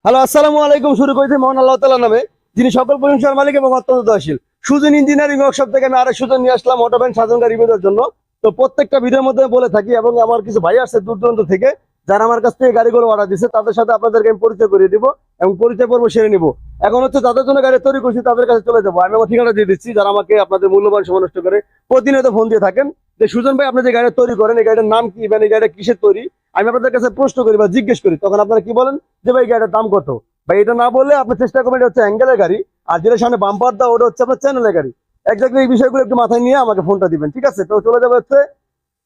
Hello, আসসালামু আলাইকুম। শুরু করেছি মহান আল্লাহ তাআলার নামে, যিনি সকল প্রশংসার মালিক এবং অত্যন্ত দয়াশীল। সুজন ইঞ্জিনিয়ারিং ওয়ার্কশপ থেকে আমি আরেক সুজন নিয়ে আসলাম অটো ভ্যান সাধারণ গাড়ি রিভিউর জন্য। তো প্রত্যেকটা ভিডিওর মধ্যে বলে থাকি, এবং আমার কিছু ভাই আসছে দূর দূরান্ত থেকে, যারা আমার কাছ থেকে গাড়িগুলো অর্ডার দিচ্ছে, তাদের সাথে আপনাদেরকে আমি পরিচয় করিয়ে দিব এবং পরিচয় পর্ব সেরে নিব। এখন হচ্ছে যাদের জন্য গাড়ি তৈরি করছি তাদের কাছে চলে যাবো। আমি আমার ঠিকানা দিয়ে দিচ্ছি, যারা আমাকে আপনাদের মূল্যবান সময় নষ্ট করে প্রতিনিয়ত ফোন দিয়ে থাকেন যে সুজন ভাই, আপনি যে গাড়ি তৈরি করেন এই গাড়ির নাম কি, মানে এই গাড়িটা কিসের তৈরি। আমি আপনাদের কাছে প্রশ্ন করি বা জিজ্ঞেস করি, তখন আপনারা কি বলেন যে ভাই গাড়িটার দাম কত। ভাই এটা না বললে আপনি চেষ্টা করবেন, এটা হচ্ছে অ্যাঙ্গেলের গাড়ি, আর যেটা সামনে বাম্পার দাও ওটা হচ্ছে আপনার চ্যানেলের গাড়ি। এক্স্যাক্টলি এই বিষয়গুলো একটু মাথায় নিয়ে আমাকে ফোনটা দিবেন, ঠিক আছে? তো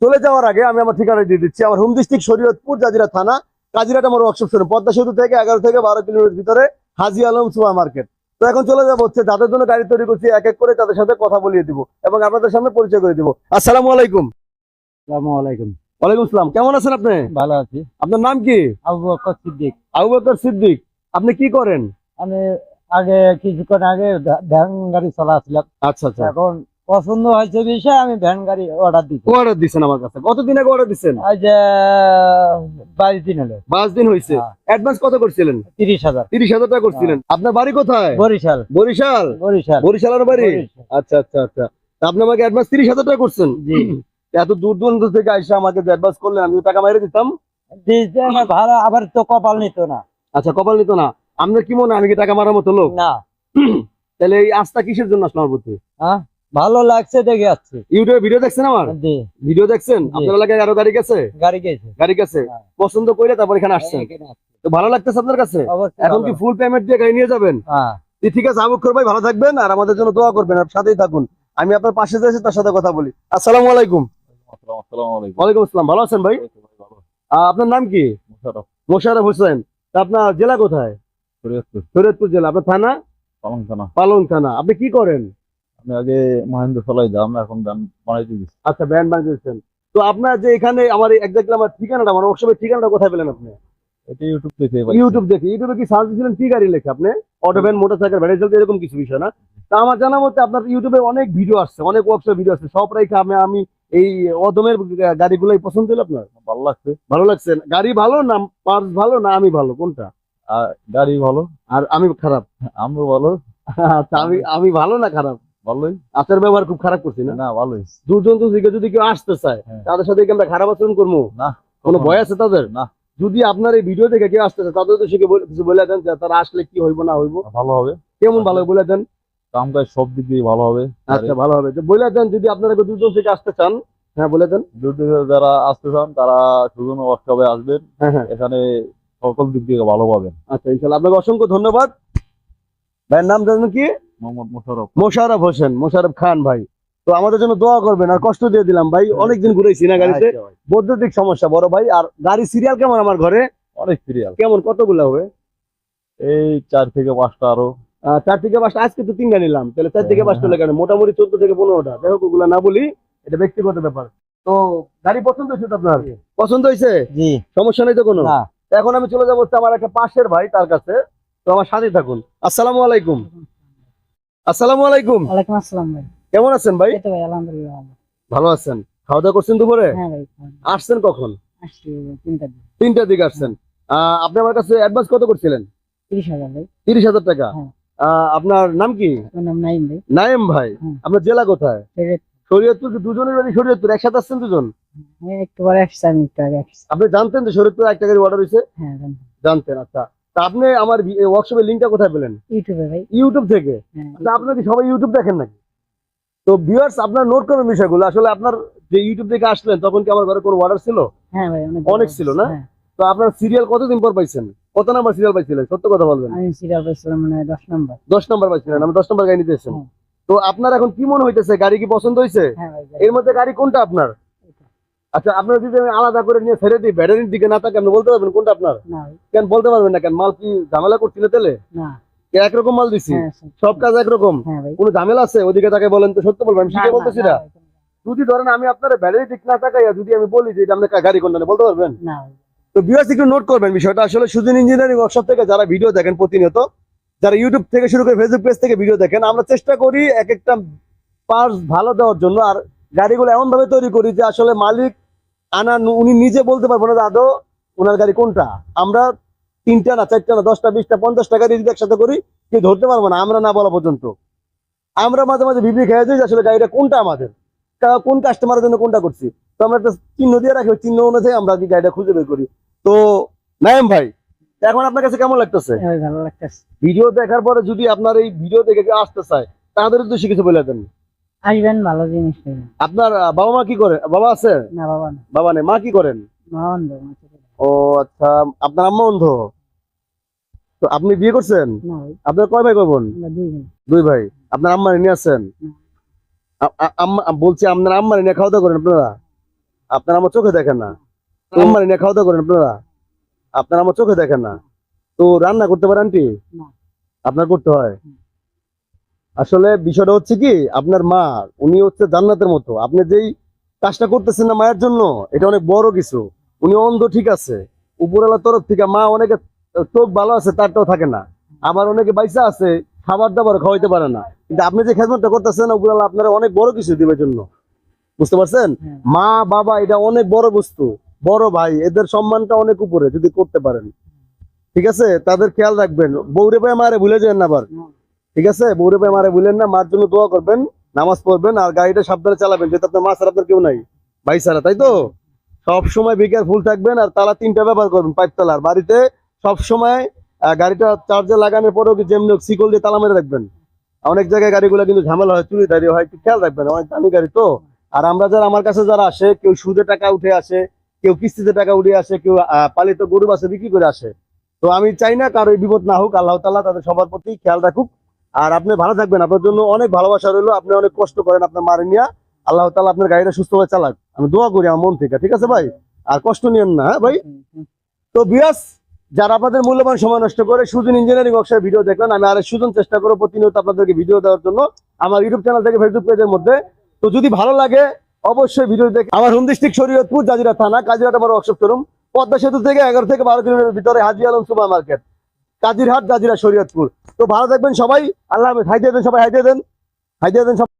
চলে যাওয়ার আগে আমি আমার ঠিকানা দিয়ে দিচ্ছি। আমার হোম ডিস্ট্রিক্ট শরীয়তপুর, জাজিরা থানা, কাজিরাট আমার ওয়ার্কশপ শোরুম, পদ্মা সেতু থেকে 11 থেকে 12 কিলোমিটার ভিতরে, হাজি আলম সুপার মার্কেট। তো এখন চলে যাবো হচ্ছে যাদের জন্য গাড়ি তৈরি করছি, এক এক করে তাদের সাথে কথা বলিয়ে দিব এবং আপনাদের সামনে পরিচয় করে দিব। আসসালামু আলাইকুম। আসসালামু আলাইকুম। ওয়ালাইকুম আসসালাম। কেমন আছেন আপনি? ভালো আছি। আপনার নাম কি? আবু বকর সিদ্দিক। আবু বকর সিদ্দিক। আপনি কি করেন? আমি আগে কিছুক্ষণ আগে ভ্যান গাড়ি চালাচ্ছিলাম। আচ্ছা আচ্ছা। এখন পছন্দ হয়েছে বিষয় আমি ভ্যান গাড়ি অর্ডার দিচ্ছি। অর্ডার দিচ্ছেন আমার কাছে? কতদিন আগে অর্ডার দিচ্ছেন? আজ 22 দিন হলো। 5 দিন হয়েছে। হ্যাঁ। অ্যাডভান্স কত করছিলেন? 30,000। 30,000 টাকা করছিলেন। আপনার বাড়ি কোথায়? বরিশাল। বরিশাল। বরিশাল। বরিশালের বাড়ি? বরিশাল। আচ্ছা আচ্ছা আচ্ছা। তা আপনি আমাকে অ্যাডভান্স 30,000 টাকা করছেন? জি। এত দূর দূরান্ত থেকে আইসা আমাকে যে অ্যাডভান্স করলেন, আমি তো টাকা মাইরে দিতাম। দিতে না, ভাড়া আবার তো কপাল নিত না। আচ্ছা, কপাল নিত না। আপনার কি মনে হয় আমি কি টাকা মারার মতো লোক? না। তাহলে এই আস্থা কিসের জন্য আসলো আমার প্রতি? হ্যাঁ, ভালো লাগছে দেখে আসছি। ইউটিউবে ভিডিও দেখছেন আমার? জি। ভিডিও দেখছেন? জি। আপনার এলাকায় আরো গাড়ি গেছে? গাড়ি গেছে। গাড়ি গেছে। হ্যাঁ। পছন্দ করে তারপর এখানে আসছেন। এখানে আসছি। তো ভালো লাগতেছে আপনার কাছে? অবশ্যই এখন কি ভালো। ফুল পেমেন্ট দিয়ে গাড়ি নিয়ে যাবেন? হ্যাঁ। ঠিক আছে আবু বকর ভাই, ভালো থাকবেন আর আমাদের জন্য দোয়া করবেন, আর সাথেই থাকুন। আমি আপনার পাশে যাচ্ছি, তার সাথে কথা বলি। আসসালামু আলাইকুম। ওয়ালাইকুম আসসালাম। ভালো আছেন ভাই? আপনার নাম কি? মোশাররফ হোসেন। তা আপনার জেলা কোথায়? শরীয়তপুর জেলা। আপনার থানা? পালং থানা। আপনি কি করেন? আমি আগে মহেন্দ্র চলাই দাম, এখন দাম বানাইতে দিচ্ছি। আচ্ছা, ব্যান্ড বানিয়েছেন। তো আপনার যে এখানে আমার একজাক্টলি আমার ঠিকানাটা, আমার ওয়ার্কশপের ঠিকানাটা কোথায় পেলেন আপনি? এটা ইউটিউব থেকে পাইছি। ইউটিউব দেখে। ইউটিউবে কি সার্চ দিয়েছিলেন কি গাড়ি লেখে আপনি? অটো ভ্যান, মোটরসাইকেল, ভ্যান, এরকম কিছু বিষয় না? তা আমার জানা মতে আপনার ইউটিউবে অনেক ভিডিও আসছে, অনেক ওয়ার্কশপ ভিডিও আসছে, সব রেখে আমি এই অদমের গাড়িগুলোই পছন্দ হলো আপনার? ভালো লাগছে। ভালো লাগছে। গাড়ি ভালো না পার্টস ভালো না আমি ভালো, কোনটা? আর গাড়ি ভালো, আর আমি খারাপ? আমরাও ভালো। আচ্ছা, আমি ভালো না খারাপ? ভালোই আচার ব্যবহার খুব খারাপ করছি না? না, ভালোই। দুজন তো দিকে যদি কেউ আসতে চায়, হ্যাঁ। তাদের সাথে কি আমরা খারাপ আচরণ করবো? না। কোনো ভয় আছে তাদের? না। যদি আপনার এই ভিডিও দেখে কেউ আসতে চায়, তাদের তো কিছু বলে দেন যে তারা আসলে কি হইব না হইব? ভালো হবে। কেমন ভালো বলে দেন? কাম কাজ সব দিক দিয়ে ভালো হবে। আচ্ছা, ভালো হবে। বলে দেন যদি আপনারা দুজন থেকে আসতে চান। হ্যাঁ, বলে দেন। দূর থেকে যারা আসতে চান তারা সুজন ওয়ার্কশপে আসবেন। হ্যাঁ হ্যাঁ। এখানে সকল দিক থেকে ভালো পাবেন। আচ্ছা, ইনশাআল্লাহ। আপনাকে অসংখ্য ধন্যবাদ। ভাইয়ের নাম জানেন কি? মোহাম্মদ মোশাররফ। মোশাররফ হোসেন, মোশাররফ খান ভাই। তো আমাদের জন্য দোয়া করবেন, আর কষ্ট দিয়ে দিলাম ভাই, অনেকদিন ঘুরেছি না গাড়িতে, আচ্ছা ভাই। বৈদ্যুতিক সমস্যা বড় ভাই। আর গাড়ি সিরিয়াল কেমন আমার ঘরে? অনেক সিরিয়াল, কেমন, কতগুলো হবে? এই 4 থেকে 5টা আরো। 4 থেকে 5টা। আজকে তো 3টা নিলাম, তাহলে 4 থেকে 5টা লেখা মোটামুটি 14 থেকে 15টা। দেখো, ওগুলা না বলি, এটা ব্যক্তিগত ব্যাপার। তো গাড়ি পছন্দ হয়েছে তো আপনার? পছন্দ হয়েছে? জি। সমস্যা নেই তো কোনো? না। এখন আমি চলে যাবো হচ্ছে আমার একটা পাশের ভাই, তার কাছে। তো আমার সাথে থাকুন। আসসালামু আলাইকুম। আসসালামু আলাইকুম। ওয়ালাইকুম আসসালাম ভাই। কেমন আছেন ভাই? এই তো ভাই আলহামদুলিল্লাহ ভালো। ভালো আছেন? খাওয়া দাওয়া করছেন দুপুরে? হ্যাঁ ভাই, আসছেন কখন? আসছি 3টা দিন। 3টার দিকে আসছেন। আপনি আমার কাছে অ্যাডভান্স কত করছিলেন? 30,000 ভাই। 30,000 টাকা। হ্যাঁ। আপনার নাম কি? আমার নাম নাইম ভাই। নাইম ভাই। হুম। আপনার জেলা কোথায়? শরীয়তপুর। শরীয়তপুর। দুজনের বাড়ি শরীয়তপুর, একসাথে আসছেন দুজন? আমি একটু পরে আসছি, আমি একটু আগে আসছি। আপনি জানতেন যে শরীয়তপুর একটা গাড়ি অর্ডার হয়েছে? হ্যাঁ জানি। জানতেন। আচ্ছা, তা আপনি আমার ওয়ার্কশপের লিঙ্কটা কোথায় পেলেন? ইউটিউবে ভাই। ইউটিউব থেকে? হ্যাঁ। আচ্ছা, আপনারা কি সবাই ইউটিউব দেখেন নাকি? তো ভিউয়ার্স, আপনার নোট করবেন বিষয়গুলো। আসলে আপনার যে ইউটিউব থেকে আসলেন, তখন কি আমার ঘরে কোনো অর্ডার ছিল? হ্যাঁ ভাই, অনেক ছিল না? হ্যাঁ। তো আপনার সিরিয়াল কতদিন পর পাইছেন? কত নাম্বার সিরিয়াল পাইছিলেন? সত্য কথা বলবেন। আমি সিরিয়াল পাইছিলাম মানে 10 নম্বর। 10 নাম্বার পাইছিলেন। আমি 10 নাম্বার গাড়ি নিতে এসেছেন। হ্যাঁ। তো আপনার এখন কি মনে হইতেছে, গাড়ি কি পছন্দ হয়েছে? হ্যাঁ ভাই। এর মধ্যে গাড়ি কোনটা আপনার? আচ্ছা, আপনার যদি আমি আলাদা করে নিয়ে ছেড়ে দিই, ব্যাটারির দিকে না থাকে, আপনি বলতে পারবেন কোনটা আপনার? না ভাই। কেন বলতে পারবেন না কেন? মাল কি ঝামেলা করছিল তেলে? না। একরকম মাল দিছি, হ্যাঁ সব কাজ একরকম, হ্যাঁ ভাই। কোনো ঝামেলা আছে? ওদিকে তাকে বলেন তো, সত্য বলবেন, আমি না, শিখে না, বলতেছি না না। ভাই, যদি ধরেন আমি আপনার ব্যাটারি দিক না তাকাইয়া যদি আমি বলি যে এটা আপনার গাড়ি কোনটা, বলতে পারবেন? না ভাই। তো ভিউয়ার্স, একটু নোট করবেন বিষয়টা। আসলে সুজন ইঞ্জিনিয়ারিং ওয়ার্কশপ থেকে যারা ভিডিও দেখেন প্রতিনিয়ত, যারা ইউটিউব থেকে শুরু করে ফেসবুক পেজ থেকে ভিডিও দেখেন, আমরা চেষ্টা করি এক একটা পার্টস ভালো দেওয়ার জন্য, আর গাড়িগুলো এমন ভাবে তৈরি করি যে আসলে মালিক উনি নিজে বলতে পারবো না আদৌ ওনার গাড়ি কোনটা। আমরা 3টা না 4টা না 10টা 20টা 50টা গাড়ি যদি একসাথে করি কেউ ধরতে পারবো না, আমরা না বলা পর্যন্ত। আমরা মাঝে মাঝে বিবি খেয়ে যাই যে আসলে গাড়িটা কোনটা আমাদের, কোন কাস্টমারের জন্য কোনটা করছি। তো আমরা একটা চিহ্ন দিয়ে রাখি, ওই চিহ্ন অনুযায়ী আমরা কি গাড়িটা খুঁজে বের করি। তো নাইম ভাই, এখন আপনার কাছে কেমন লাগতেছে? হ্যাঁ, ভালো লাগতেছে। ভিডিও দেখার পরে যদি আপনার এই ভিডিও দেখে কেউ আসতে চায় তাদের উদ্দেশ্যে কিছু বলে দেন। আসবেন, ভালো জিনিস নেবেন। আপনার বাবা মা কি করে? বাবা আছে? না বাবা না, বাবা নেই, মা কি করেন? মা অন্ধ, মা ছোট। ও আচ্ছা, আপনার আম্মা অন্ধ। তো আপনি বিয়ে করছেন? না ভাই, আপনার কয় ভাই কয় বোন? আমরা দুইজন। 2 ভাই। আপনার আম্মা নিয়ে আছেন? আম্মা বলছি, আপনার আম্মা নিয়ে খাওয়া দাওয়া করেন আপনারা? আপনার আম্মা চোখে দেখেন না। আম্মা নিয়ে খাওয়া দাওয়া করেন আপনারা? আপনার আম্মা চোখে দেখেন না। তো রান্না করতে পারেন আন্টি? না। আপনার করতে হয়। আসলে বিষয়টা হচ্ছে কি, আপনার মা উনি হচ্ছে জান্নাতের মতো। আপনি যেই কাজটা করতেছেন না মায়ের জন্য, এটা অনেক বড় কিছু। উনি অন্ধ ঠিক আছে, উপরওয়ালার তরফ থেকে মা অনেকে চোখ ভালো আছে তারটাও থাকে না, আবার অনেকে বাইসা আছে খাবার দাবার খাওয়াইতে পারে না, কিন্তু আপনি যে খেদমতটা করতেছেন উপরওয়ালা আপনারা অনেক বড় কিছু দিবে জন্য, বুঝতে পারছেন? হ্যাঁ। মা বাবা এটা অনেক বড় বস্তু, বড় ভাই, এদের সম্মানটা অনেক উপরে যদি করতে পারেন। ঠিক আছে, তাদের খেয়াল রাখবেন। বউরে ভাই মারে ভুলে যান না আবার, ঠিক আছে? বউরে ভাই মারে ভুলেন না, মার জন্য দোয়া করবেন, নামাজ পড়বেন, আর গাড়িটা সাবধানে চালাবেন, যেহেতু আপনার মা ছাড়া আপনার কেউ নাই, ভাই ছাড়া, তাই তো? সব সময় বিকেয়ার ফুল থাকবেন, আর তালা 3টা ব্যবহার করবেন, 5 তালার বাড়িতে সব সময়। গাড়িটা চার্জে লাগানোর পরেও কি যেমনি শিকল দিয়ে তালা মেরে রাখবেন। অনেক জায়গায় গাড়িগুলো কিন্তু ঝামেলা হয়, চুরি দাঁড়িয়ে হয়, একটু খেয়াল রাখবেন, অনেক দামি গাড়ি তো। আর আমরা যারা, আমার কাছে যারা আসে, কেউ সুদে টাকা উঠে আসে, কেউ কিস্তিতে টাকা উঠে আসে, কেউ পালিত গরু বাছুর বিক্রি করে আসে। তো আমি চাই না কারো বিপদ না হোক, আল্লাহ তাআলা তাদের সবার প্রতি খেয়াল রাখুক। আর আপনি ভালো থাকবেন, আপনার জন্য অনেক ভালোবাসা রইলো। আপনি অনেক কষ্ট করেন আপনার মারে নিয়ে, আল্লাহ তাআলা আপনার গাড়িটা সুস্থভাবে চালাক, আমি দোয়া করি আমার মন থেকে, ঠিক আছে ভাই? আর কষ্ট নিয়েন না, হ্যাঁ ভাই? তো বিয়াস, যারা আপনাদের মূল্যবান সময় নষ্ট করে সুজন ইঞ্জিনিয়ারিং ওয়ার্কশপের ভিডিও দেখলেন, আমি আর সুজন চেষ্টা করবো প্রতিনিয়ত আপনাদেরকে ভিডিও দেওয়ার জন্য আমার ইউটিউব চ্যানেল থেকে ফেসবুক পেজের মধ্যে। তো যদি ভালো লাগে অবশ্যই ভিডিও দেখে। আমার হোম ডিস্ট্রিক্ট শরীয়তপুর, জাজিরা থানা, কাজিরহাট আমার ওয়ার্কশপ শোরুম, পদ্মা সেতু থেকে 11 থেকে 12 কিলোমিটার ভিতরে, হাজী আলম সুপার মার্কেট, কাজিরহাট, জাজিরা, শরীয়তপুর। তো ভালো থাকবেন সবাই, আল্লাহ হাফেজ। হাই দিয়ে দেন সবাই, হাই দিয়ে দেন, হাই দিয়ে দেন সবাই।